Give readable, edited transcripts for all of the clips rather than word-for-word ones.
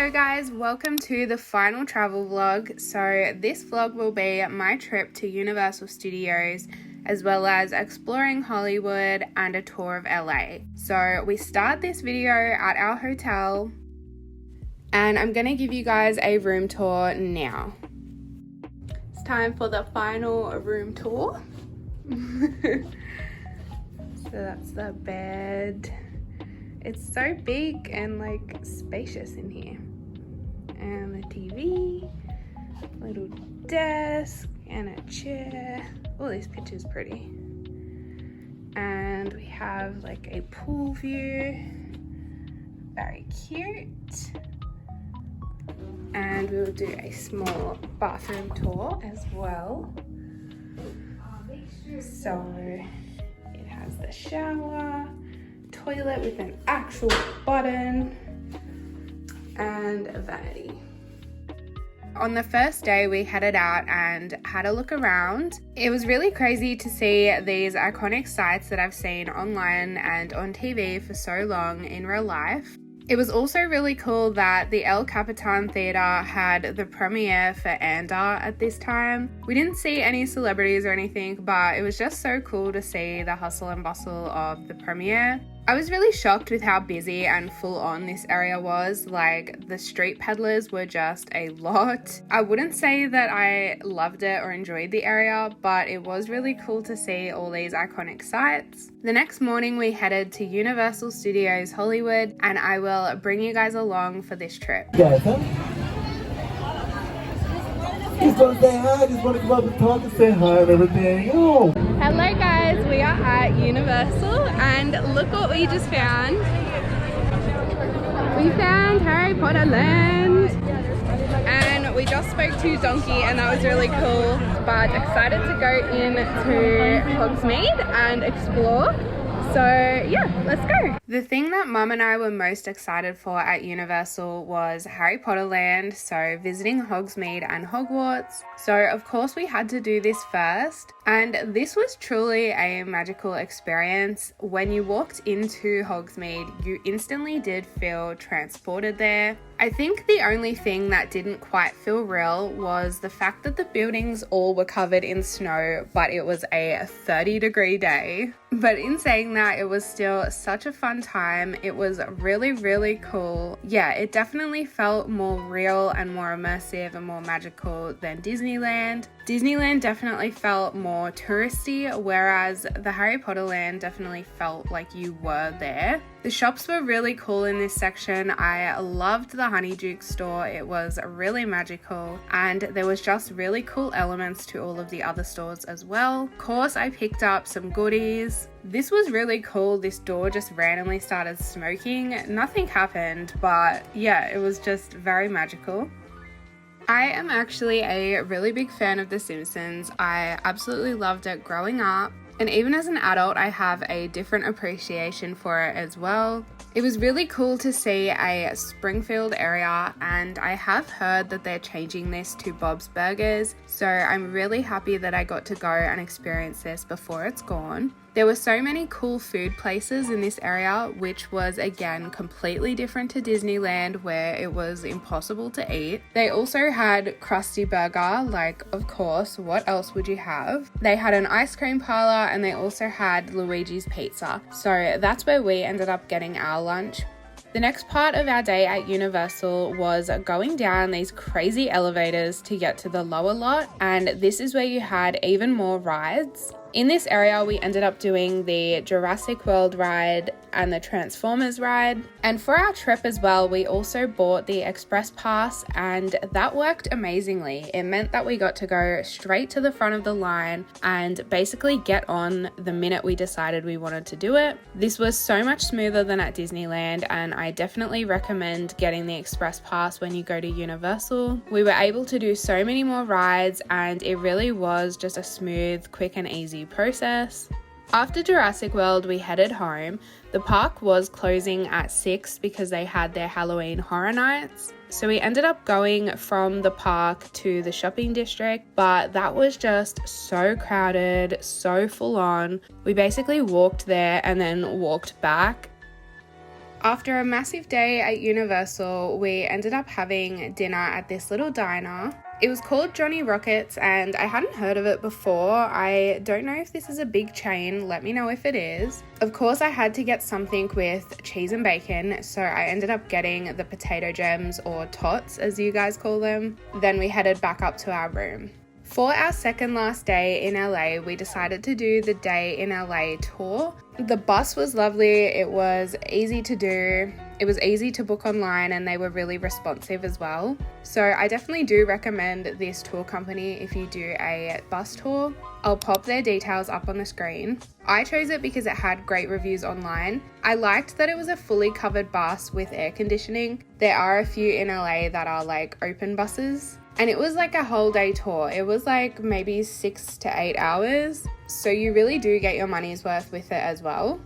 Hello guys, welcome to the final travel vlog. So this vlog will be my trip to Universal Studios as well as exploring Hollywood and a tour of LA. So we start this video at our hotel and I'm gonna give you guys a room tour now. It's time for the final room tour. So that's the bed. It's so big and like spacious in here. And the TV, little desk and a chair. Oh, this picture's pretty. And we have like a pool view. Very cute. And we'll do a small bathroom tour as well. So it has the shower, toilet with an actual button, and a vanity. On the first day we headed out and had a look around. It was really crazy to see these iconic sites that I've seen online and on TV for so long in real life. It was also really cool that the El Capitan Theatre had the premiere for Anda at this time. We didn't see any celebrities or anything, but it was just so cool to see the hustle and bustle of the premiere. I was really shocked with how busy and full on this area was. Like, the street peddlers were just a lot. I wouldn't say that I loved it or enjoyed the area, but it was really cool to see all these iconic sites. The next morning we headed to Universal Studios Hollywood, and I will bring you guys along for this trip. Guys, huh? Just want to say hi, just want to come up and talk and say hi and everything. Oh. Hello guys, we are at Universal and look what we just found. We found Harry Potter Land and we just spoke to Donkey and that was really cool, but excited to go into Hogsmeade and explore. So yeah, let's go. The thing that Mum and I were most excited for at Universal was Harry Potter Land, so visiting Hogsmeade and Hogwarts. So of course we had to do this first, and this was truly a magical experience. When you walked into Hogsmeade, you instantly did feel transported there. I think the only thing that didn't quite feel real was the fact that the buildings all were covered in snow, but it was a 30-degree day. But in saying that, it was still such a fun time. It was really, really cool. Yeah, it definitely felt more real and more immersive and more magical than Disneyland. Disneyland definitely felt more touristy, whereas the Harry Potter Land definitely felt like you were there. The shops were really cool in this section. I loved the Honeydew store. It was really magical, and there was just really cool elements to all of the other stores as well. Of course, I picked up some goodies. This was really cool. This door just randomly started smoking. Nothing happened, but yeah, it was just very magical. I am actually a really big fan of The Simpsons. I absolutely loved it growing up. And even as an adult, I have a different appreciation for it as well. It was really cool to see a Springfield area, and I have heard that they're changing this to Bob's Burgers, so I'm really happy that I got to go and experience this before it's gone. There were so many cool food places in this area, which was again completely different to Disneyland where it was impossible to eat. They also had Krusty Burger, like of course, what else would you have? They had an ice cream parlor and they also had Luigi's Pizza. So that's where we ended up getting our lunch. The next part of our day at Universal was going down these crazy elevators to get to the lower lot, and this is where you had even more rides. In this area, we ended up doing the Jurassic World ride and the Transformers ride. And for our trip as well, we also bought the Express Pass, and that worked amazingly. It meant that we got to go straight to the front of the line and basically get on the minute we decided we wanted to do it. This was so much smoother than at Disneyland, and I definitely recommend getting the Express Pass when you go to Universal. We were able to do so many more rides, and it really was just a smooth, quick and easy process. After Jurassic World, we headed home. The park was closing at 6 because they had their Halloween Horror Nights. So we ended up going from the park to the shopping district, but that was just so crowded, so full on. We basically walked there and then walked back. After a massive day at Universal, we ended up having dinner at this little diner. It was called Johnny Rockets and I hadn't heard of it before. I don't know if this is a big chain, let me know if it is. Of course I had to get something with cheese and bacon, so I ended up getting the potato gems, or tots as you guys call them. Then we headed back up to our room. For our second last day in LA, we decided to do the Day in LA tour. The bus was lovely, it was easy to do, it was easy to book online, and they were really responsive as well. So I definitely do recommend this tour company if you do a bus tour. I'll pop their details up on the screen. I chose it because it had great reviews online. I liked that it was a fully covered bus with air conditioning. There are a few in LA that are like open buses. And it was like a whole day tour. It was like maybe 6 to 8 hours. So you really do get your money's worth with it as well.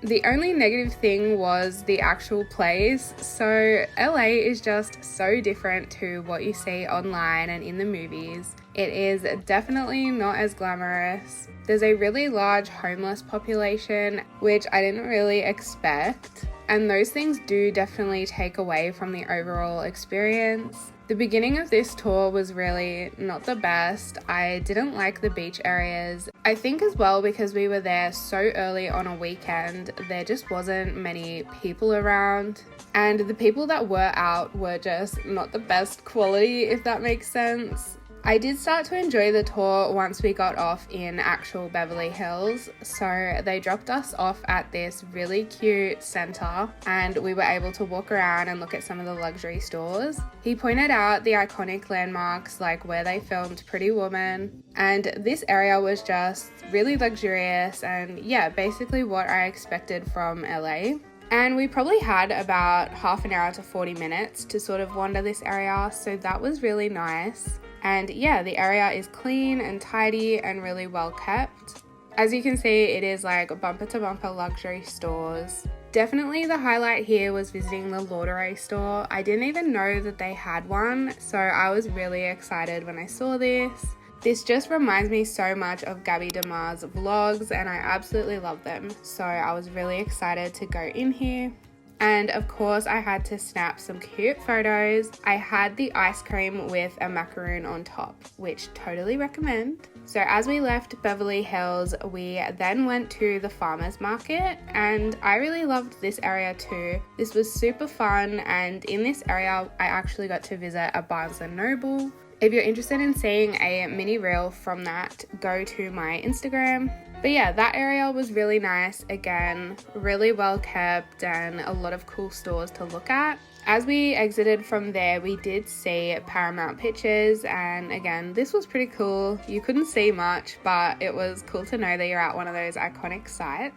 The only negative thing was the actual place. So LA is just so different to what you see online and in the movies. It is definitely not as glamorous. There's a really large homeless population, which I didn't really expect. And those things do definitely take away from the overall experience. The beginning of this tour was really not the best. I didn't like the beach areas. I think as well because we were there so early on a weekend, there just wasn't many people around. And the people that were out were just not the best quality, if that makes sense. I did start to enjoy the tour once we got off in actual Beverly Hills. So they dropped us off at this really cute center and we were able to walk around and look at some of the luxury stores. He pointed out the iconic landmarks like where they filmed Pretty Woman, and this area was just really luxurious and yeah, basically what I expected from LA. And we probably had about half an hour to 40 minutes to sort of wander this area, so that was really nice. And yeah, the area is clean and tidy and really well kept. As you can see, it is like bumper to bumper luxury stores. Definitely the highlight here was visiting the Lauderay store. I didn't even know that they had one, so I was really excited when I saw this. This just reminds me so much of Gabby DeMar's vlogs and I absolutely love them. So I was really excited to go in here. And of course I had to snap some cute photos. I had the ice cream with a macaroon on top, which totally recommend. So as we left Beverly Hills, we then went to the farmers market and I really loved this area too. This was super fun, and in this area I actually got to visit a Barnes & Noble. If you're interested in seeing a mini reel from that, go to my Instagram. But yeah, that area was really nice. Again, really well kept and a lot of cool stores to look at. As we exited from there, we did see Paramount Pictures, and again, this was pretty cool. You couldn't see much, but it was cool to know that you're at one of those iconic sites.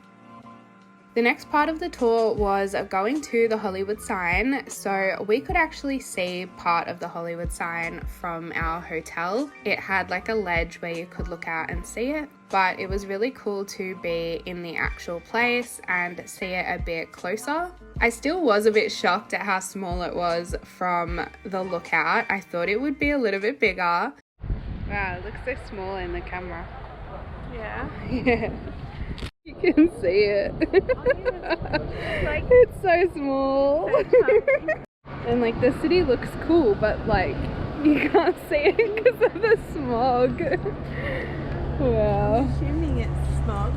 The next part of the tour was going to the Hollywood sign, so we could actually see part of the Hollywood sign from our hotel. It had like a ledge where you could look out and see it, but it was really cool to be in the actual place and see it a bit closer. I still was a bit shocked at how small it was from the lookout. I thought it would be a little bit bigger. Wow, it looks so small in the camera. Yeah. Yeah. You can see it. Like, it's so small. And like the city looks cool, but like you can't see it because of the smog. Wow. I'm assuming it's smog.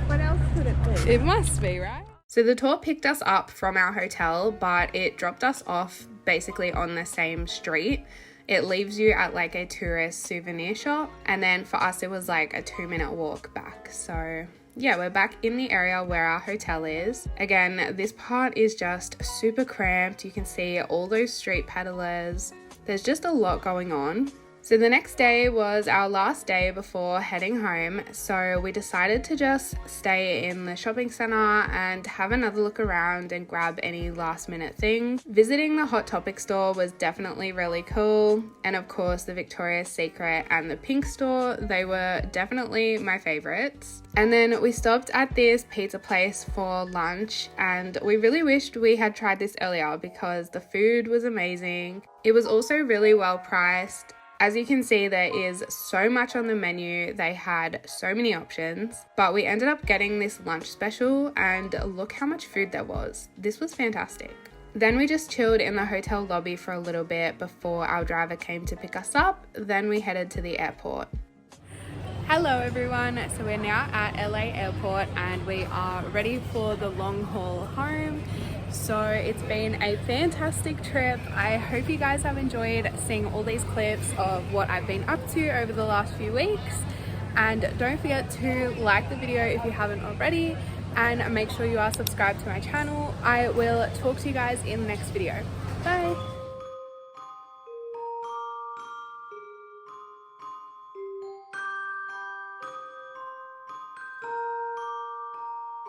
What else could it be? It must be, right? So the tour picked us up from our hotel, but it dropped us off basically on the same street. It leaves you at like a tourist souvenir shop, and then for us it was like a 2-minute walk back. So yeah, we're back in the area where our hotel is. Again, this part is just super cramped. You can see all those street peddlers. There's just a lot going on. So the next day was our last day before heading home, so we decided to just stay in the shopping center and have another look around and grab any last minute things. Visiting the Hot Topic store was definitely really cool, and of course the Victoria's Secret and the Pink store, they were definitely my favorites. And then we stopped at this pizza place for lunch, and we really wished we had tried this earlier because the food was amazing. It was also really well priced. As you can see, there is so much on the menu. They had so many options, but we ended up getting this lunch special and look how much food there was. This was fantastic. Then we just chilled in the hotel lobby for a little bit before our driver came to pick us up. Then we headed to the airport. Hello everyone, so we're now at LA airport and we are ready for the long haul home. So it's been a fantastic trip. I hope you guys have enjoyed seeing all these clips of what I've been up to over the last few weeks. And don't forget to like the video if you haven't already, and make sure you are subscribed to my channel. I will talk to you guys in the next video. Bye!